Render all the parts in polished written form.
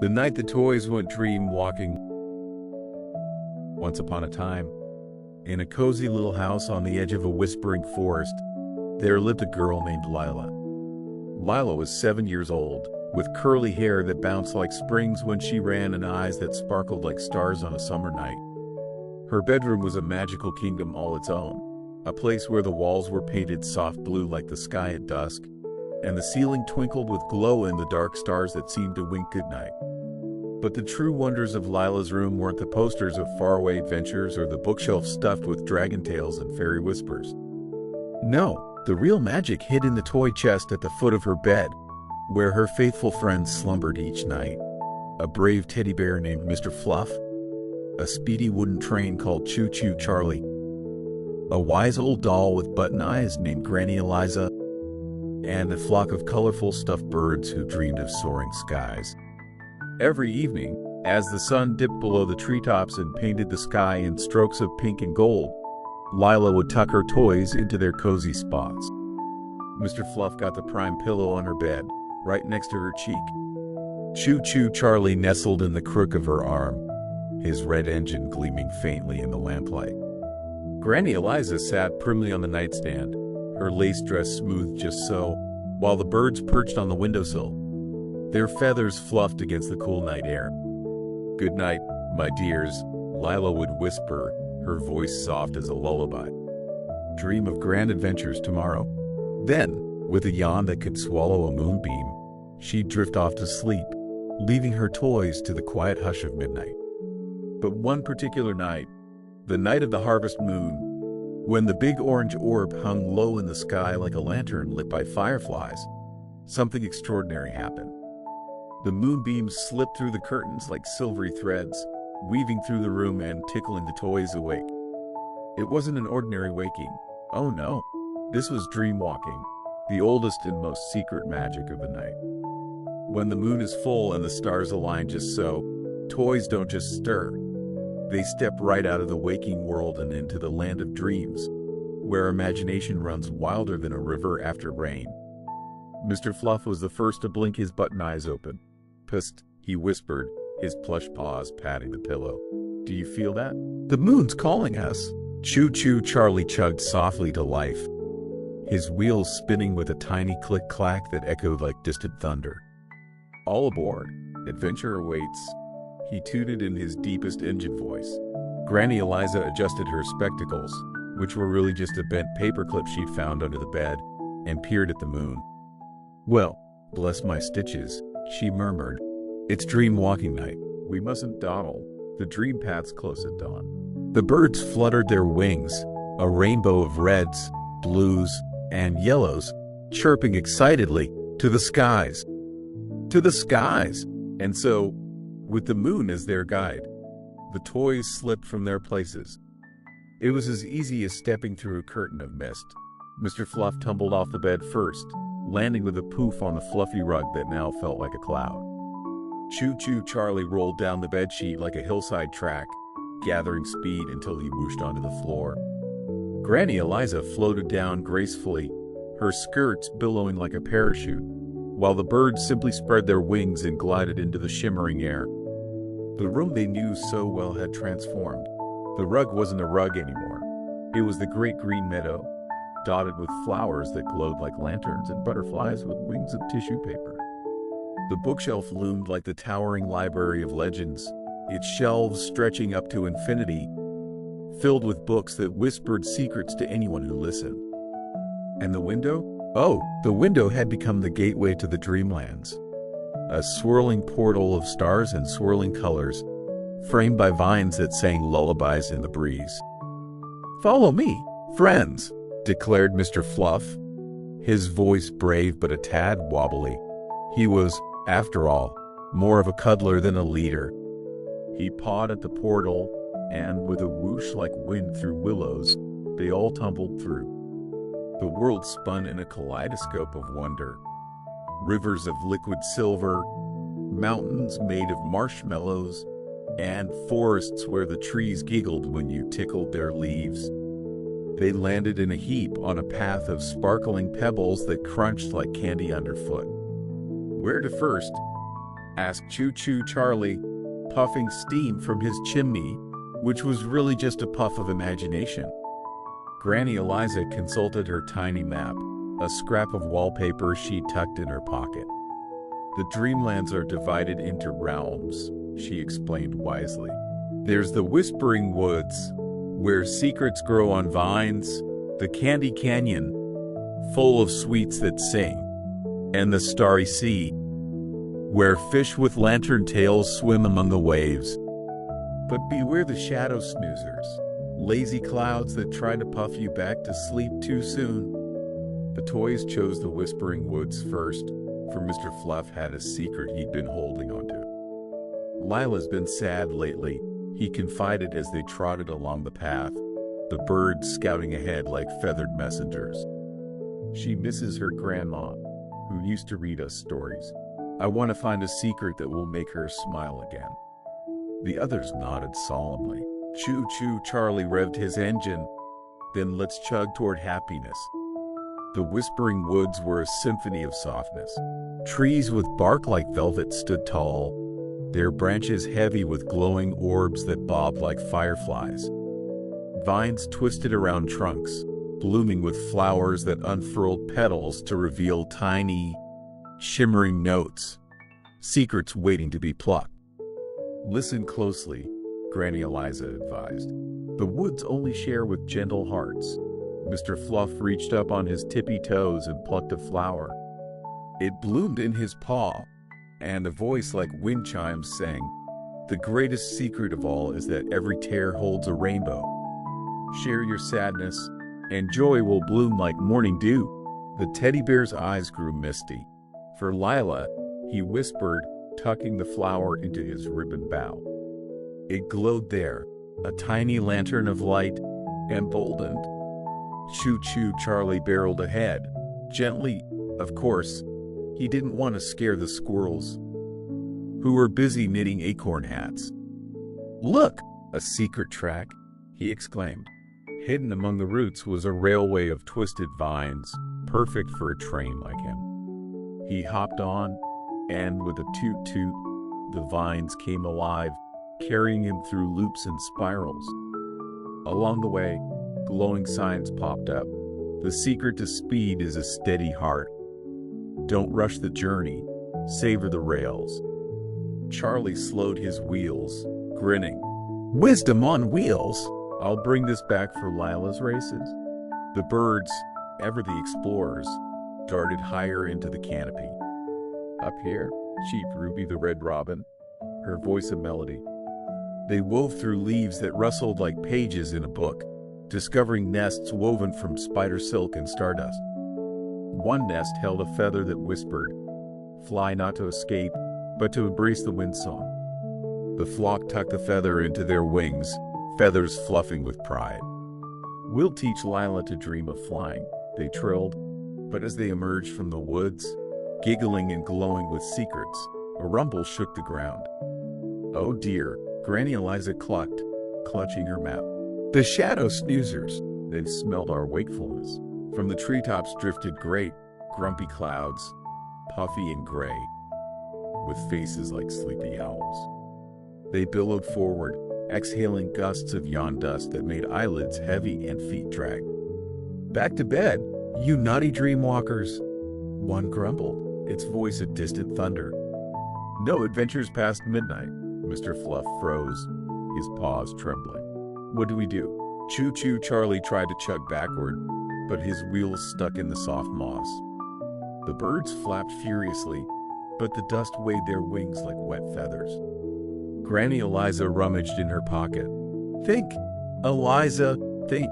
The night the toys went dream walking. Once upon a time, in a cozy little house on the edge of a whispering forest, there lived a girl named Lila. Lila was 7 years old, with curly hair that bounced like springs when she ran and eyes that sparkled like stars on a summer night. Her bedroom was a magical kingdom all its own, a place where the walls were painted soft blue like the sky at dusk, and the ceiling twinkled with glow-in-the-dark stars that seemed to wink goodnight. But the true wonders of Lila's room weren't the posters of faraway adventures or the bookshelf stuffed with dragon tales and fairy whispers. No, the real magic hid in the toy chest at the foot of her bed, where her faithful friends slumbered each night. A brave teddy bear named Mr. Fluff, a speedy wooden train called Choo-Choo Charlie, a wise old doll with button eyes named Granny Eliza, and a flock of colorful stuffed birds who dreamed of soaring skies. Every evening, as the sun dipped below the treetops and painted the sky in strokes of pink and gold, Lila would tuck her toys into their cozy spots. Mr. Fluff got the prime pillow on her bed, right next to her cheek. Choo-Choo Charlie nestled in the crook of her arm, his red engine gleaming faintly in the lamplight. Granny Eliza sat primly on the nightstand, her lace dress smoothed just so, while the birds perched on the windowsill, their feathers fluffed against the cool night air. "Good night, my dears," Lila would whisper, her voice soft as a lullaby. "Dream of grand adventures tomorrow." Then, with a yawn that could swallow a moonbeam, she'd drift off to sleep, leaving her toys to the quiet hush of midnight. But one particular night, the night of the harvest moon, when the big orange orb hung low in the sky like a lantern lit by fireflies, something extraordinary happened. The moonbeams slipped through the curtains like silvery threads, weaving through the room and tickling the toys awake. It wasn't an ordinary waking. Oh no, this was dream walking, the oldest and most secret magic of the night. When the moon is full and the stars align just so, toys don't just stir. They step right out of the waking world and into the land of dreams, where imagination runs wilder than a river after rain. Mr. Fluff was the first to blink his button eyes open. "Psst," he whispered, his plush paws patting the pillow. "Do you feel that? The moon's calling us." Choo-Choo Charlie chugged softly to life, his wheels spinning with a tiny click-clack that echoed like distant thunder. "All aboard. Adventure awaits," he tooted in his deepest engine voice. Granny Eliza adjusted her spectacles, which were really just a bent paperclip she'd found under the bed, and peered at the moon. "Well, bless my stitches," she murmured. "It's dream walking night. We mustn't dawdle. The dream path's close at dawn." The birds fluttered their wings, a rainbow of reds, blues, and yellows, chirping excitedly, to the skies. To the skies! And so, with the moon as their guide, the toys slipped from their places. It was as easy as stepping through a curtain of mist. Mr. Fluff tumbled off the bed first, landing with a poof on the fluffy rug that now felt like a cloud. Choo-Choo Charlie rolled down the bedsheet like a hillside track, gathering speed until he whooshed onto the floor. Granny Eliza floated down gracefully, her skirts billowing like a parachute, while the birds simply spread their wings and glided into the shimmering air. The room they knew so well had transformed. The rug wasn't a rug anymore. It was the great green meadow, dotted with flowers that glowed like lanterns and butterflies with wings of tissue paper. The bookshelf loomed like the towering library of legends, its shelves stretching up to infinity, filled with books that whispered secrets to anyone who listened. And the window? Oh, the window had become the gateway to the Dreamlands, a swirling portal of stars and swirling colors, framed by vines that sang lullabies in the breeze. "Follow me, friends," declared Mr. Fluff, his voice brave but a tad wobbly. He was, after all, more of a cuddler than a leader. He pawed at the portal, and with a whoosh like wind through willows, they all tumbled through. The world spun in a kaleidoscope of wonder. Rivers of liquid silver, mountains made of marshmallows, and forests where the trees giggled when you tickled their leaves. They landed in a heap on a path of sparkling pebbles that crunched like candy underfoot. Where to first? asked Choo-Choo Charlie, puffing steam from his chimney, which was really just a puff of imagination. Granny Eliza consulted her tiny map, a scrap of wallpaper she tucked in her pocket. The Dreamlands are divided into realms, she explained wisely. There's the Whispering Woods, where secrets grow on vines, the Candy Canyon, full of sweets that sing, and the Starry Sea, where fish with lantern tails swim among the waves. But beware the shadow snoozers, lazy clouds that try to puff you back to sleep too soon. The toys chose the Whispering Woods first, for Mr. Fluff had a secret he'd been holding onto. Lila's been sad lately, he confided as they trotted along the path, the birds scouting ahead like feathered messengers. She misses her grandma, who used to read us stories. I want to find a secret that will make her smile again. The others nodded solemnly. Choo-Choo Charlie revved his engine. Then let's chug toward happiness. The Whispering Woods were a symphony of softness. Trees with bark like velvet stood tall, their branches heavy with glowing orbs that bobbed like fireflies. Vines twisted around trunks, blooming with flowers that unfurled petals to reveal tiny, shimmering notes, secrets waiting to be plucked. Listen closely, Granny Eliza advised. The woods only share with gentle hearts. Mr. Fluff reached up on his tippy toes and plucked a flower. It bloomed in his paw, and a voice like wind chimes sang, "The greatest secret of all is that every tear holds a rainbow. Share your sadness, and joy will bloom like morning dew." The teddy bear's eyes grew misty. "For Lila," he whispered, tucking the flower into his ribbon bough. It glowed there, a tiny lantern of light, emboldened. Choo-Choo Charlie barreled ahead, gently, of course. He didn't want to scare the squirrels, who were busy knitting acorn hats. "Look, a secret track," he exclaimed. Hidden among the roots was a railway of twisted vines, perfect for a train like him. He hopped on, and with a toot-toot, the vines came alive, carrying him through loops and spirals. Along the way, glowing signs popped up. The secret to speed is a steady heart. Don't rush the journey, savor the rails. Charlie slowed his wheels, grinning. "Wisdom on wheels! I'll bring this back for Lila's races." The birds, ever the explorers, darted higher into the canopy. "Up here," cheeped Ruby the red robin, her voice a melody. They wove through leaves that rustled like pages in a book, discovering nests woven from spider silk and stardust. One nest held a feather that whispered, "Fly not to escape, but to embrace the wind song." The flock tucked the feather into their wings, feathers fluffing with pride. "We'll teach Lila to dream of flying," they trilled. But as they emerged from the woods, giggling and glowing with secrets, a rumble shook the ground. "Oh dear," Granny Eliza clucked, clutching her map. "The shadow snoozers! They've smelled our wakefulness." From the treetops drifted great, grumpy clouds, puffy and gray, with faces like sleepy owls. They billowed forward, exhaling gusts of yawn dust that made eyelids heavy and feet drag. "Back to bed, you naughty dreamwalkers!" One grumbled, its voice a distant thunder. "No adventures past midnight." Mr. Fluff froze, his paws trembling. "What do we do?" Choo-Choo Charlie tried to chug backward, but his wheels stuck in the soft moss. The birds flapped furiously, but the dust weighed their wings like wet feathers. Granny Eliza rummaged in her pocket. "Think, Eliza, think.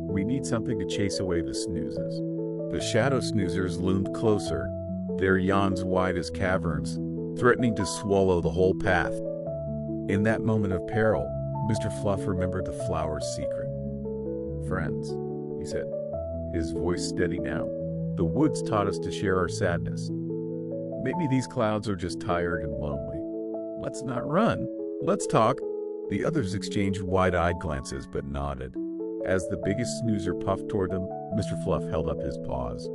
We need something to chase away the snoozes." The shadow snoozers loomed closer, their yawns wide as caverns, threatening to swallow the whole path. In that moment of peril, Mr. Fluff remembered the flower's secret. "Friends," he said, his voice steady now, "the woods taught us to share our sadness. Maybe these clouds are just tired and lonely. Let's not run. Let's talk." The others exchanged wide-eyed glances but nodded. As the biggest snoozer puffed toward them, Mr. Fluff held up his paws.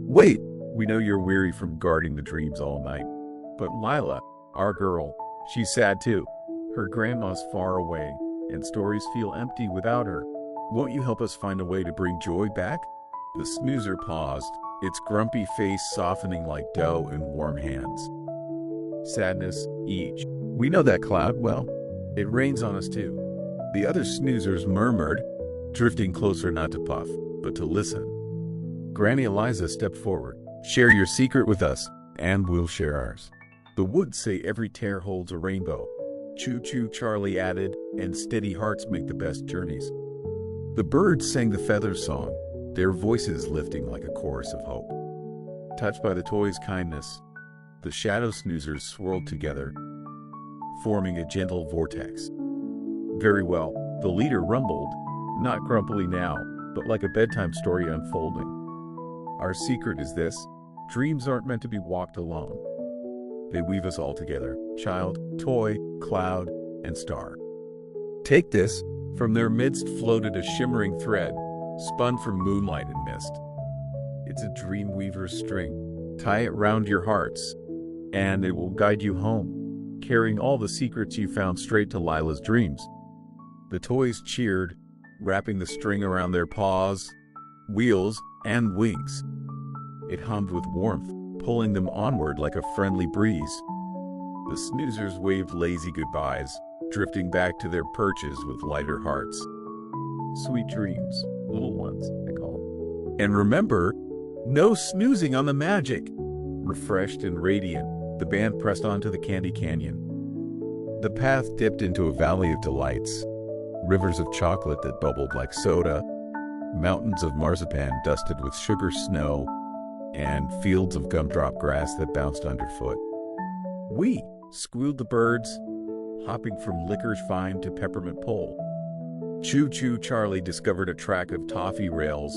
"Wait! We know you're weary from guarding the dreams all night. But Lila, our girl, she's sad too. Her grandma's far away, and stories feel empty without her. Won't you help us find a way to bring joy back? The snoozer paused, its grumpy face softening like dough in warm hands. Sadness, each. We know that cloud well. It rains on us too. The other snoozers murmured, drifting closer not to puff, but to listen. Granny Eliza stepped forward. Share your secret with us, and we'll share ours. The woods say every tear holds a rainbow. Choo-Choo Charlie added, and steady hearts make the best journeys. The birds sang the feather song, their voices lifting like a chorus of hope. Touched by the toys' kindness, the shadow snoozers swirled together, forming a gentle vortex. Very well, the leader rumbled, not grumpily now, but like a bedtime story unfolding. Our secret is this: dreams aren't meant to be walked alone. They weave us all together, child, toy, cloud, and star. Take this. From their midst floated a shimmering thread, spun from moonlight and mist. It's a dream weaver's string. Tie it round your hearts, and it will guide you home, carrying all the secrets you found straight to Lila's dreams. The toys cheered, wrapping the string around their paws, wheels, and wings. It hummed with warmth, pulling them onward like a friendly breeze. The snoozers waved lazy goodbyes, drifting back to their perches with lighter hearts. Sweet dreams, little ones, I call them. And remember, no snoozing on the magic. Refreshed and radiant, the band pressed on to the Candy Canyon. The path dipped into a valley of delights, rivers of chocolate that bubbled like soda, mountains of marzipan dusted with sugar snow, and fields of gumdrop grass that bounced underfoot. "Wee!" squealed the birds, hopping from licorice vine to peppermint pole. Choo-Choo Charlie discovered a track of toffee rails,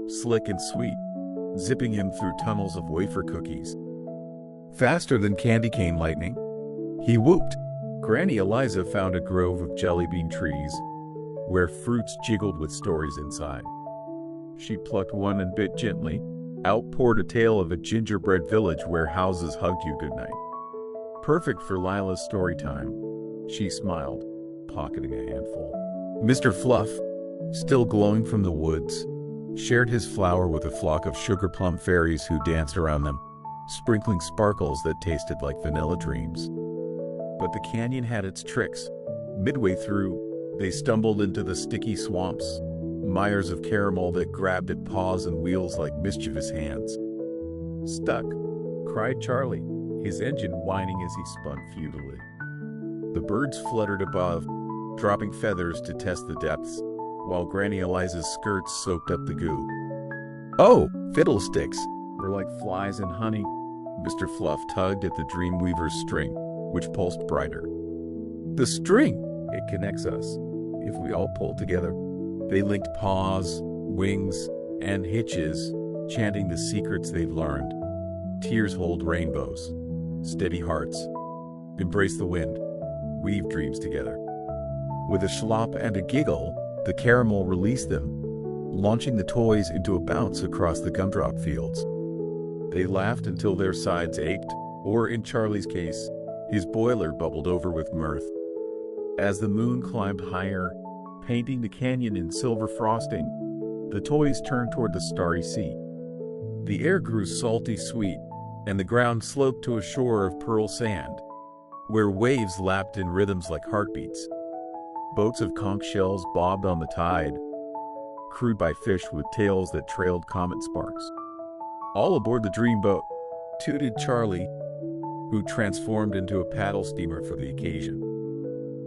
slick and sweet, zipping him through tunnels of wafer cookies. Faster than candy cane lightning, he whooped. Granny Eliza found a grove of jelly bean trees, where fruits jiggled with stories inside. She plucked one and bit gently, out poured a tale of a gingerbread village where houses hugged you goodnight. Perfect for Lila's story time. She smiled, pocketing a handful. Mr. Fluff, still glowing from the woods, shared his flower with a flock of sugar plum fairies who danced around them, sprinkling sparkles that tasted like vanilla dreams. But the canyon had its tricks. Midway through, they stumbled into the sticky swamps, mires of caramel that grabbed at paws and wheels like mischievous hands. Stuck, cried Charlie, his engine whining as he spun futilely. The birds fluttered above, dropping feathers to test the depths, while Granny Eliza's skirts soaked up the goo. "Oh, fiddlesticks!" We're like flies in honey. Mr. Fluff tugged at the Dreamweaver's string, which pulsed brighter. The string! It connects us, if we all pull together. They linked paws, wings, and hitches, chanting the secrets they'd learned. Tears hold rainbows. Steady hearts. Embrace the wind. Weave dreams together. With a schlop and a giggle, the caramel released them, launching the toys into a bounce across the gumdrop fields. They laughed until their sides ached, or in Charlie's case, his boiler bubbled over with mirth. As the moon climbed higher, painting the canyon in silver frosting, the toys turned toward the Starry Sea. The air grew salty sweet, and the ground sloped to a shore of pearl sand, where waves lapped in rhythms like heartbeats. Boats of conch shells bobbed on the tide, crewed by fish with tails that trailed comet sparks. All aboard the dreamboat, tooted Charlie, who transformed into a paddle steamer for the occasion.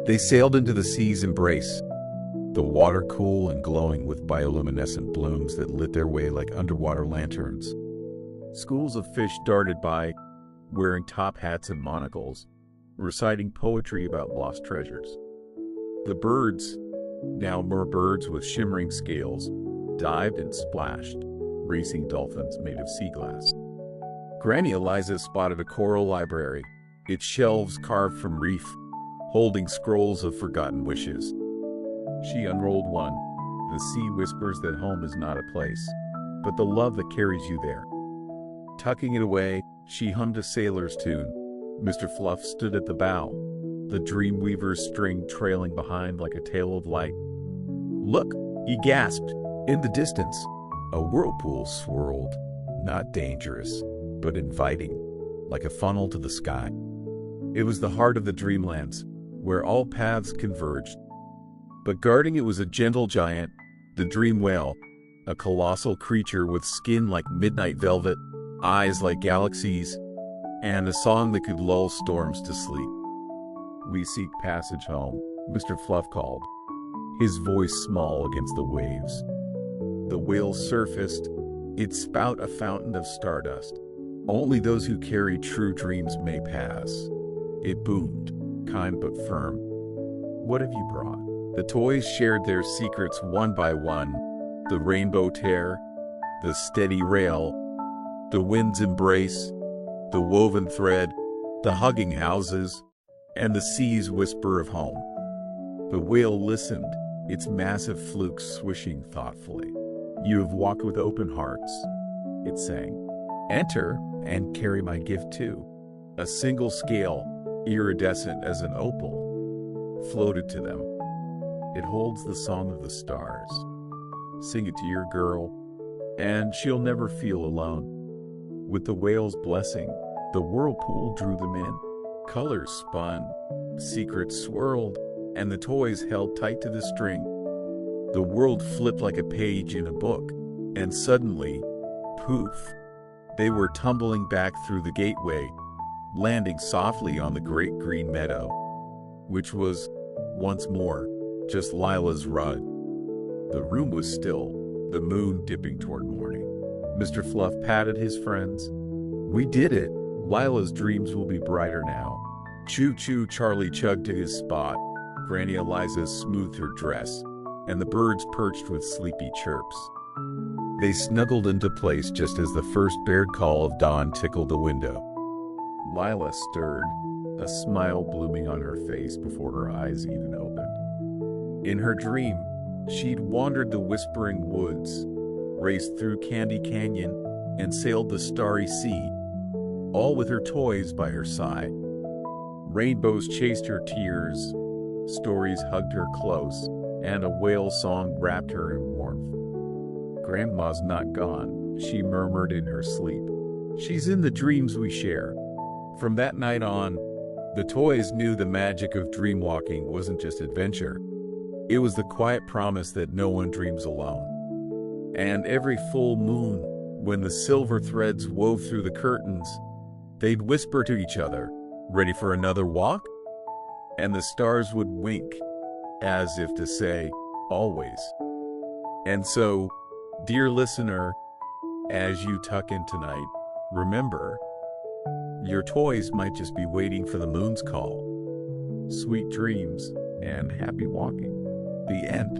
They sailed into the sea's embrace, the water cool and glowing with bioluminescent blooms that lit their way like underwater lanterns. Schools of fish darted by, wearing top hats and monocles, reciting poetry about lost treasures. The birds, now merbirds with shimmering scales, dived and splashed, racing dolphins made of sea glass. Granny Eliza spotted a coral library, its shelves carved from reef, holding scrolls of forgotten wishes. She unrolled one. The sea whispers that home is not a place, but the love that carries you there. Tucking it away, she hummed a sailor's tune, Mr. Fluff stood at the bow, the Dreamweaver's string trailing behind like a tail of light. "Look," he gasped. In the distance, a whirlpool swirled, not dangerous, but inviting, like a funnel to the sky. It was the heart of the Dreamlands, where all paths converged. But guarding it was a gentle giant, the Dream Whale, a colossal creature with skin like midnight velvet, eyes like galaxies, and a song that could lull storms to sleep. "We seek passage home," Mr. Fluff called, his voice small against the waves. The whale surfaced, its spout a fountain of stardust. "Only those who carry true dreams may pass." It boomed, kind but firm. "What have you brought?" The toys shared their secrets one by one. The rainbow tear, the steady rail, the wind's embrace, the woven thread, the hugging houses, and the sea's whisper of home. The whale listened, its massive fluke swishing thoughtfully. "You have walked with open hearts," it sang. "Enter and carry my gift too." A single scale, iridescent as an opal, floated to them. "It holds the song of the stars. Sing it to your girl, and she'll never feel alone." With the whale's blessing, the whirlpool drew them in. Colors spun, secrets swirled, and the toys held tight to the string. The world flipped like a page in a book, and suddenly, poof, they were tumbling back through the gateway, landing softly on the great green meadow, which was, once more, just Lila's rug. The room was still, the moon dipping toward morning. Mr. Fluff patted his friends. "We did it. Lila's dreams will be brighter now." Choo-Choo Charlie chugged to his spot. Granny Eliza smoothed her dress, and the birds perched with sleepy chirps. They snuggled into place just as the first bared call of dawn tickled the window. Lila stirred, a smile blooming on her face before her eyes even opened. In her dream, she'd wandered the whispering woods, raced through Candy Canyon, and sailed the Starry Sea, all with her toys by her side. Rainbows chased her tears, stories hugged her close, and a whale song wrapped her in warmth. "Grandma's not gone," she murmured in her sleep. "She's in the dreams we share." From that night on, the toys knew the magic of dream walking wasn't just adventure. It was the quiet promise that no one dreams alone. And every full moon, when the silver threads wove through the curtains, they'd whisper to each other, "Ready for another walk?" And the stars would wink, as if to say, "Always." And so, dear listener, as you tuck in tonight, remember, your toys might just be waiting for the moon's call. Sweet dreams and happy walking. The end.